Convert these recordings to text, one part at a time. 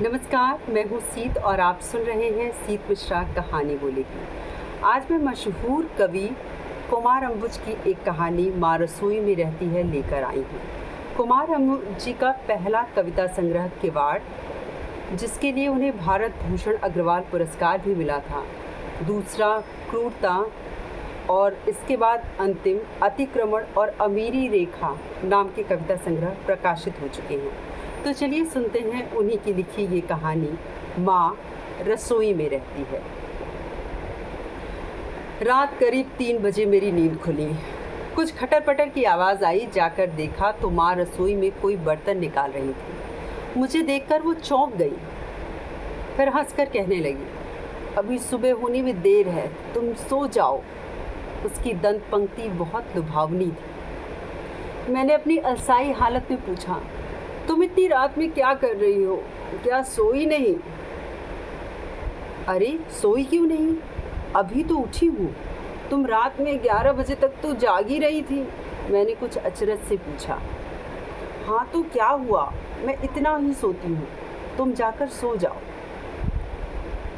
नमस्कार, मैं हूँ सीत और आप सुन रहे हैं सीत मिश्रा कहानी बोलेगी। आज मैं मशहूर कवि कुमार अंबुज की एक कहानी माँ रसोई में रहती है लेकर आई हूँ। कुमार अंबुज जी का पहला कविता संग्रह किवाड़, जिसके लिए उन्हें भारत भूषण अग्रवाल पुरस्कार भी मिला था, दूसरा क्रूरता और इसके बाद अंतिम अतिक्रमण और अमीरी रेखा नाम के कविता संग्रह प्रकाशित हो चुके हैं। तो चलिए सुनते हैं उन्हीं की लिखी ये कहानी माँ रसोई में रहती है। रात करीब 3 बजे मेरी नींद खुली। कुछ खटर पटर की आवाज़ आई। जाकर देखा तो माँ रसोई में कोई बर्तन निकाल रही थी। मुझे देखकर वो चौंक गई, फिर हंसकर कहने लगी, अभी सुबह होने में देर है, तुम सो जाओ। उसकी दंत पंक्ति बहुत लुभावनी थी। मैंने अपनी अलसाई हालत में पूछा, तुम इतनी रात में क्या कर रही हो? क्या सोई नहीं? अरे सोई क्यों नहीं, अभी तो उठी हूँ। तुम रात में 11 बजे तक तो जागी रही थी। मैंने कुछ अचरज से पूछा। हाँ तो क्या हुआ, मैं इतना ही सोती हूँ, तुम जाकर सो जाओ।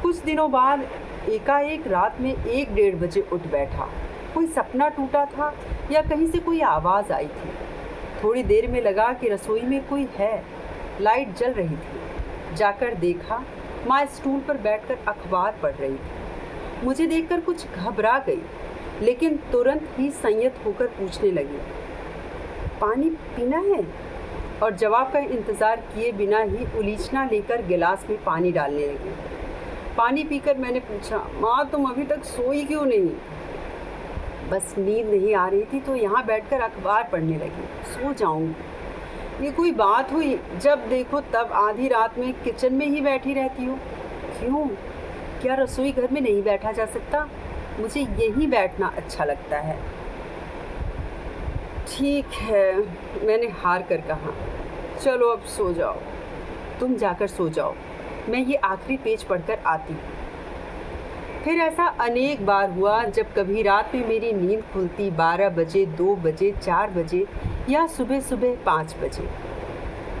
कुछ दिनों बाद एकाएक रात में 1-1:30 बजे उठ बैठा। कोई सपना टूटा था या कहीं से कोई आवाज़ आई थी। थोड़ी देर में लगा कि रसोई में कोई है। लाइट जल रही थी। जाकर देखा, माँ स्टूल पर बैठकर अखबार पढ़ रही थी। मुझे देखकर कुछ घबरा गई, लेकिन तुरंत ही संयत होकर पूछने लगी, पानी पीना है? और जवाब का इंतज़ार किए बिना ही उलीचना लेकर गिलास में पानी डालने लगी। पानी पीकर मैंने पूछा, माँ तुम अभी तक सोई क्यों नहीं? बस नींद नहीं आ रही थी तो यहाँ बैठकर अखबार पढ़ने लगी, सो जाऊँगी। ये कोई बात हुई, जब देखो तब आधी रात में किचन में ही बैठी रहती हो। क्यों, क्या रसोई घर में नहीं बैठा जा सकता? मुझे यहीं बैठना अच्छा लगता है। ठीक है, मैंने हार कर कहा, चलो अब सो जाओ। तुम जाकर सो जाओ, मैं ये आखिरी पेज पढ़कर आती हूँ। फिर ऐसा अनेक बार हुआ, जब कभी रात में मेरी नींद खुलती 12 बजे, 2 बजे, 4 बजे या सुबह सुबह 5 बजे।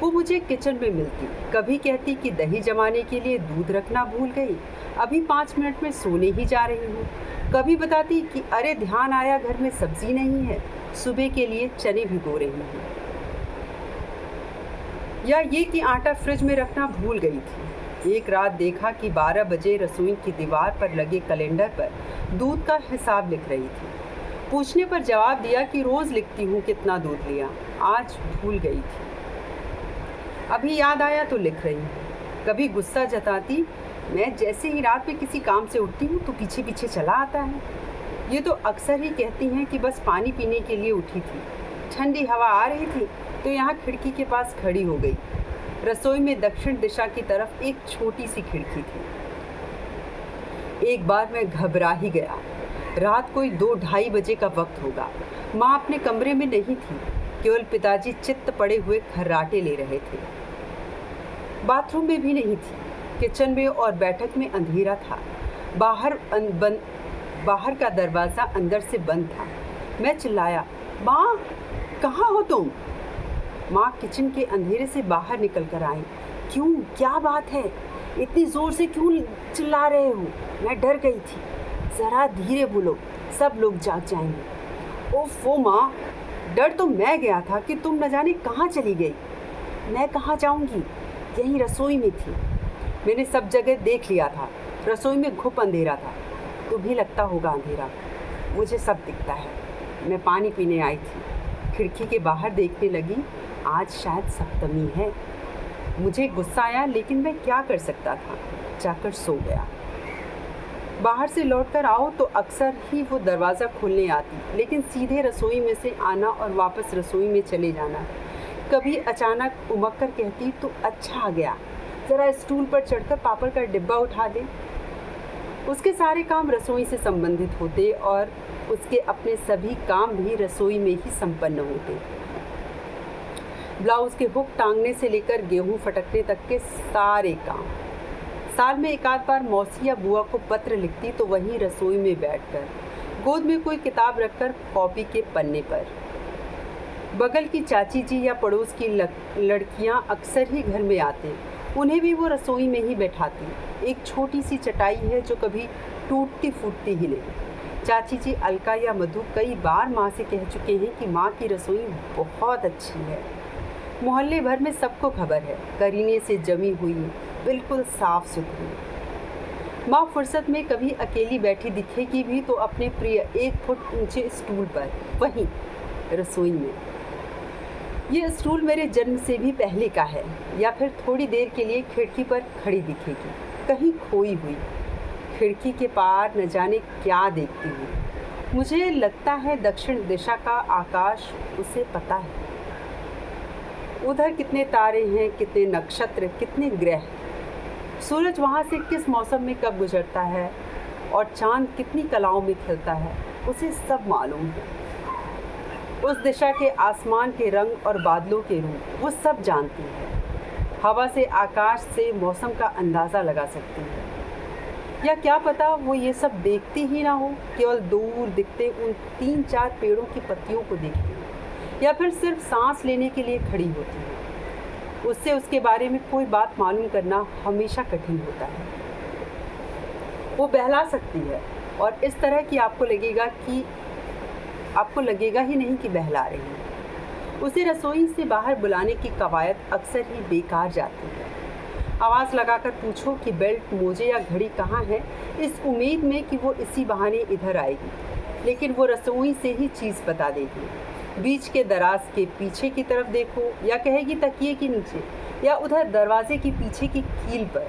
वो मुझे किचन में मिलती। कभी कहती कि दही जमाने के लिए दूध रखना भूल गई, अभी 5 मिनट में सोने ही जा रही हूँ। कभी बताती कि अरे ध्यान आया घर में सब्जी नहीं है, सुबह के लिए चने भिगो रही हूँ। या ये कि आटा फ्रिज में रखना भूल गई थी। एक रात देखा कि 12 बजे रसोई की दीवार पर लगे कैलेंडर पर दूध का हिसाब लिख रही थी। पूछने पर जवाब दिया कि रोज़ लिखती हूँ कितना दूध लिया, आज भूल गई थी। अभी याद आया तो लिख रही हूँ। कभी गुस्सा जताती, मैं जैसे ही रात में किसी काम से उठती हूँ तो पीछे पीछे चला आता है। ये तो अक्सर ही कहती हैं कि बस पानी पीने के लिए उठी थी, ठंडी हवा आ रही थी तो यहाँ खिड़की के पास खड़ी हो गई। रसोई में दक्षिण दिशा की तरफ एक छोटी सी खिड़की थी। एक बार मैं घबरा ही गया। रात कोई 2-2:30 बजे का वक्त होगा। माँ अपने कमरे में नहीं थी, केवल पिताजी चित्त पड़े हुए खर्राटे ले रहे थे। बाथरूम में भी नहीं थी। किचन में और बैठक में अंधेरा था। बाहर का दरवाज़ा अंदर से बंद था। मैं चिल्लाया, माँ कहाँ हो तुम? माँ किचन के अंधेरे से बाहर निकल कर आई। क्यों, क्या बात है? इतनी ज़ोर से क्यों चिल्ला रहे हो? मैं डर गई थी। ज़रा धीरे बोलो, सब लोग जाग जाएंगे। ओफो माँ, डर तो मैं गया था कि तुम न जाने कहाँ चली गई। मैं कहाँ जाऊँगी, यहीं रसोई में थी। मैंने सब जगह देख लिया था। रसोई में घुप अंधेरा था। तुम्हें लगता होगा अंधेरा, मुझे सब दिखता है। मैं पानी पीने आई थी, खिड़की के बाहर देखने लगी। आज शायद सप्तमी है। मुझे गुस्सा आया, लेकिन मैं क्या कर सकता था। जाकर सो गया। बाहर से लौटकर आओ तो अक्सर ही वो दरवाज़ा खोलने आती, लेकिन सीधे रसोई में से आना और वापस रसोई में चले जाना। कभी अचानक उमक कर कहती, तो अच्छा आ गया, ज़रा स्टूल पर चढ़कर पापड़ का डिब्बा उठा दे। उसके सारे काम रसोई से संबंधित होते और उसके अपने सभी काम भी रसोई में ही संपन्न होते। ब्लाउज़ के हुक टांगने से लेकर गेहूं फटकने तक के सारे काम। साल में एक आध बार मौसी या बुआ को पत्र लिखती तो वहीं रसोई में बैठकर, गोद में कोई किताब रखकर कॉपी के पन्ने पर। बगल की चाची जी या पड़ोस की लड़कियां अक्सर ही घर में आते, उन्हें भी वो रसोई में ही बैठाती। एक छोटी सी चटाई है जो कभी टूटती फूटती ही नहीं। चाची जी अलका या मधु कई बार माँ से कह चुके हैं कि माँ की रसोई बहुत अच्छी है। मोहल्ले भर में सबको खबर है, करीने से जमी हुई, बिल्कुल साफ सुथरी। माँ फुर्सत में कभी अकेली बैठी दिखेगी भी तो अपने प्रिय 1 फुट ऊंचे स्टूल पर, वहीं रसोई में। ये स्टूल मेरे जन्म से भी पहले का है, या फिर थोड़ी देर के लिए खिड़की पर खड़ी दिखेगी, कहीं खोई हुई। खिड़की के पार न जाने क्या देखती हूँ। मुझे लगता है दक्षिण दिशा का आकाश उसे पता है। उधर कितने तारे हैं, कितने नक्षत्र, कितने ग्रह। सूरज वहाँ से किस मौसम में कब गुजरता है और चांद कितनी कलाओं में खिलता है, उसे सब मालूम है। उस दिशा के आसमान के रंग और बादलों के रूप वो सब जानती है। हवा से, आकाश से मौसम का अंदाज़ा लगा सकती है। या क्या पता वो ये सब देखती ही ना हो, केवल दूर दिखते उन 3-4 पेड़ों की पत्तियों को देखती है, या फिर सिर्फ सांस लेने के लिए खड़ी होती है। उससे उसके बारे में कोई बात मालूम करना हमेशा कठिन होता है। वो बहला सकती है और इस तरह कि आपको लगेगा ही नहीं कि बहला रही है। उसे रसोई से बाहर बुलाने की कवायद अक्सर ही बेकार जाती है। आवाज़ लगाकर पूछो कि बेल्ट, मोजे या घड़ी कहाँ है, इस उम्मीद में कि वो इसी बहाने इधर आएगी, लेकिन वो रसोई से ही चीज़ बता देगी। बीच के दराज के पीछे की तरफ देखो, या कहेगी तकिए के नीचे, या उधर दरवाजे के पीछे की कील पर।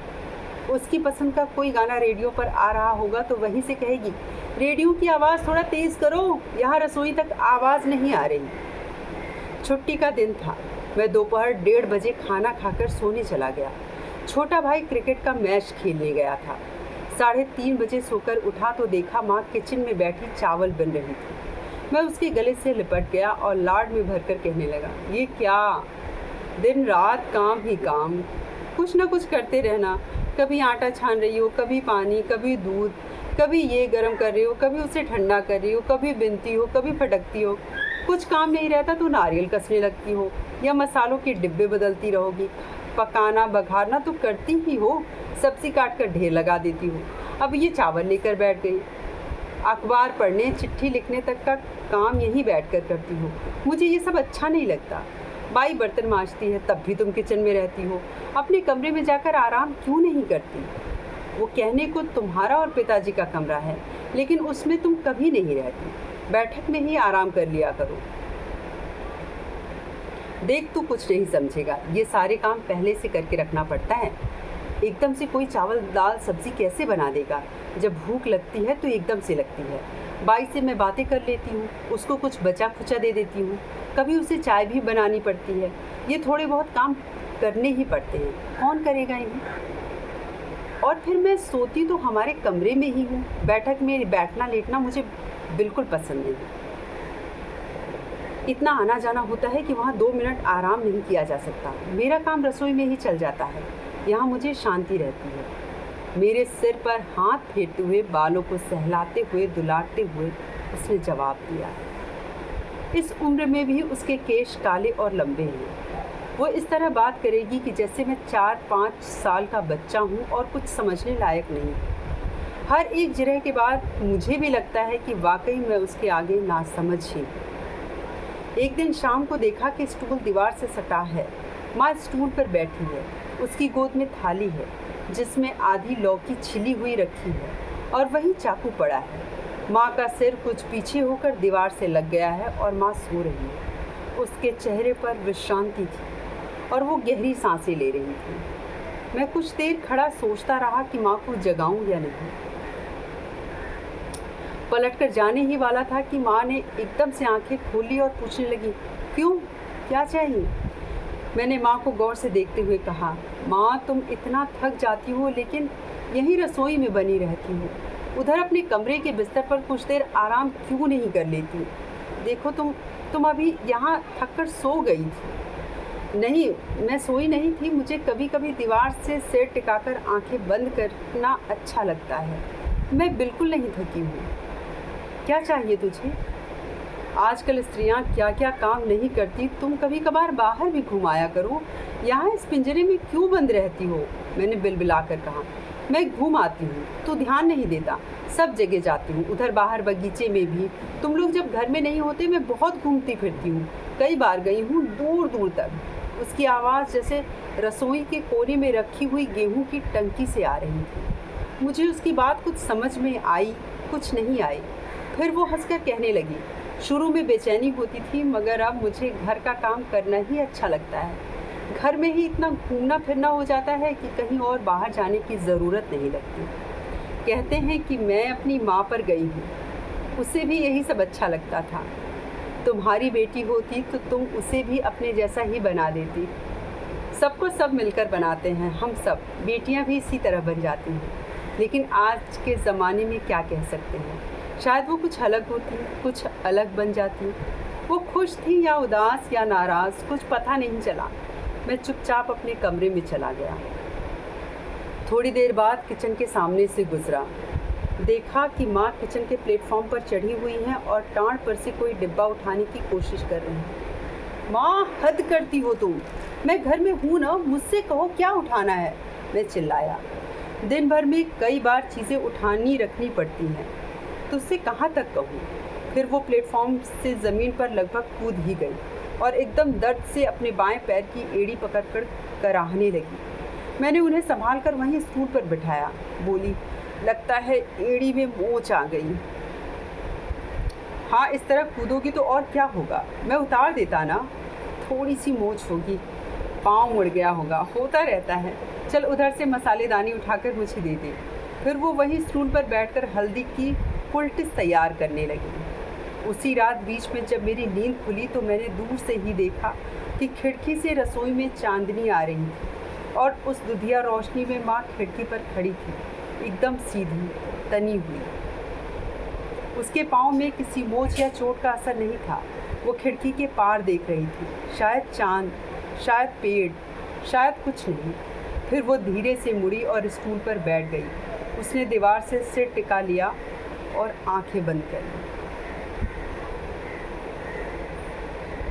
उसकी पसंद का कोई गाना रेडियो पर आ रहा होगा तो वहीं से कहेगी, रेडियो की आवाज़ थोड़ा तेज़ करो, यहाँ रसोई तक आवाज़ नहीं आ रही। छुट्टी का दिन था। मैं दोपहर 1:30 बजे खाना खाकर सोने चला गया। छोटा भाई क्रिकेट का मैच खेलने गया था। 3:30 बजे सोकर उठा तो देखा माँ किचन में बैठी चावल बन रही थी। मैं उसके गले से लिपट गया और लाड में भरकर कहने लगा, ये क्या, दिन रात काम ही काम, कुछ ना कुछ करते रहना। कभी आटा छान रही हो, कभी पानी, कभी दूध, कभी ये गर्म कर रही हो, कभी उसे ठंडा कर रही हो, कभी बिनती हो, कभी फटकती हो। कुछ काम नहीं रहता तो नारियल कसने लगती हो, या मसालों के डिब्बे बदलती रहोगी। पकाना बघारना तो करती ही हो, सब्जी काट कर ढेर लगा देती हो। अब ये चावल लेकर बैठ गई। अखबार पढ़ने, चिट्ठी लिखने तक का काम यहीं बैठकर करती हो। मुझे ये सब अच्छा नहीं लगता। बाई बर्तन मांजती है तब भी तुम किचन में रहती हो। अपने कमरे में जाकर आराम क्यों नहीं करती? वो कहने को तुम्हारा और पिताजी का कमरा है, लेकिन उसमें तुम कभी नहीं रहती। बैठक में ही आराम कर लिया करो। देख, तू कुछ नहीं समझेगा, ये सारे काम पहले से करके रखना पड़ता है। एकदम से कोई चावल दाल सब्जी कैसे बना देगा? जब भूख लगती है तो एकदम से लगती है। बाई से मैं बातें कर लेती हूँ, उसको कुछ बचा खुचा दे देती हूँ। कभी उसे चाय भी बनानी पड़ती है। ये थोड़े बहुत काम करने ही पड़ते हैं, कौन करेगा इन्हें? और फिर मैं सोती तो हमारे कमरे में ही हूँ। बैठक में बैठना लेटना मुझे बिल्कुल पसंद नहीं। इतना आना जाना होता है कि वहाँ 2 मिनट आराम नहीं किया जा सकता। मेरा काम रसोई में ही चल जाता है, यहाँ मुझे शांति रहती है। मेरे सिर पर हाथ फेरते हुए, बालों को सहलाते हुए, दुलारते हुए उसने जवाब दिया। इस उम्र में भी उसके केश काले और लंबे हैं। वो इस तरह बात करेगी कि जैसे मैं 4-5 साल का बच्चा हूँ और कुछ समझने लायक नहीं। हर एक जिरह के बाद मुझे भी लगता है कि वाकई मैं उसके आगे नासमझ ही। एक दिन शाम को देखा कि स्टूल दीवार से सटा है। माँ स्टूल पर बैठी है। उसकी गोद में थाली है जिसमें आधी लौकी छिली हुई रखी है और वहीं चाकू पड़ा है। माँ का सिर कुछ पीछे होकर दीवार से लग गया है और माँ सो रही है। उसके चेहरे पर विश्रांति थी और वो गहरी सांसें ले रही थी। मैं कुछ देर खड़ा सोचता रहा कि माँ को जगाऊं या नहीं। पलटकर जाने ही वाला था कि माँ ने एकदम से आंखें खोली और पूछने लगी, क्यों, क्या चाहिए? मैंने माँ को गौर से देखते हुए कहा, माँ तुम इतना थक जाती हो लेकिन यहीं रसोई में बनी रहती हो। उधर अपने कमरे के बिस्तर पर कुछ देर आराम क्यों नहीं कर लेती? देखो तुम अभी यहाँ थक कर सो गई थी। नहीं, मैं सोई नहीं थी। मुझे कभी कभी दीवार से सिर टिकाकर आंखें बंद करना अच्छा लगता है। मैं बिल्कुल नहीं थकी हूँ। क्या चाहिए तुझे? आजकल स्त्रियां क्या क्या काम नहीं करती, तुम कभी कभार बाहर भी घुमाया करो। यहाँ इस पिंजरे में क्यों बंद रहती हो? मैंने बिलबिलाकर कहा। मैं घूम आती हूँ, तू ध्यान नहीं देता। सब जगह जाती हूँ, उधर बाहर बगीचे में भी। तुम लोग जब घर में नहीं होते मैं बहुत घूमती फिरती हूँ। कई बार गई हूँ दूर दूर तक। उसकी आवाज़ जैसे रसोई के कोने में रखी हुई गेहूं की टंकी से आ रही थी। मुझे उसकी बात कुछ समझ में आई, कुछ नहीं आई। फिर वो हंसकर कहने लगी, शुरू में बेचैनी होती थी, मगर अब मुझे घर का काम करना ही अच्छा लगता है। घर में ही इतना घूमना फिरना हो जाता है कि कहीं और बाहर जाने की ज़रूरत नहीं लगती। कहते हैं कि मैं अपनी माँ पर गई हूँ, उसे भी यही सब अच्छा लगता था। तुम्हारी बेटी होती तो तुम उसे भी अपने जैसा ही बना देती। सबको सब मिलकर बनाते हैं, हम सब बेटियाँ भी इसी तरह बन जाती हैं। लेकिन आज के ज़माने में क्या कह सकते हैं, शायद वो कुछ अलग होती, कुछ अलग बन जाती। वो खुश थी या उदास या नाराज़, कुछ पता नहीं चला। मैं चुपचाप अपने कमरे में चला गया। थोड़ी देर बाद किचन के सामने से गुजरा। देखा कि माँ किचन के प्लेटफॉर्म पर चढ़ी हुई हैं और टाँड़ पर से कोई डिब्बा उठाने की कोशिश कर रही हैं। माँ, हद करती हो तुम, मैं घर में हूँ ना, मुझसे कहो क्या उठाना है, मैं चिल्लाया। दिन भर में कई बार चीज़ें उठानी रखनी पड़ती हैं, तो उससे कहाँ तक कहूँ। फिर वो प्लेटफॉर्म से ज़मीन पर लगभग कूद ही गई और एकदम दर्द से अपने बाएं पैर की एड़ी पकड़कर कराहने लगी। मैंने उन्हें संभाल कर वहीं स्टूल पर बिठाया। बोली, लगता है एड़ी में मोच आ गई। हाँ, इस तरह कूदोगी तो और क्या होगा, मैं उतार देता ना। थोड़ी सी मोच होगी, पाँव मुड़ गया होगा, होता रहता है। चल उधर से मसालेदानी उठाकर मुझे दे दे। फिर वो वहीं स्टूल पर बैठकर हल्दी की फुलटिस तैयार करने लगी। उसी रात बीच में जब मेरी नींद खुली तो मैंने दूर से ही देखा कि खिड़की से रसोई में चांदनी आ रही थी और उस दुधिया रोशनी में माँ खिड़की पर खड़ी थी, एकदम सीधी, तनी हुई। उसके पाँव में किसी मोच या चोट का असर नहीं था। वो खिड़की के पार देख रही थी, शायद चांद, शायद पेड़, शायद कुछ नहीं। फिर वो धीरे से मुड़ी और स्टूल पर बैठ गई। उसने दीवार से सिर टिका लिया और आंखें बंद कर ली।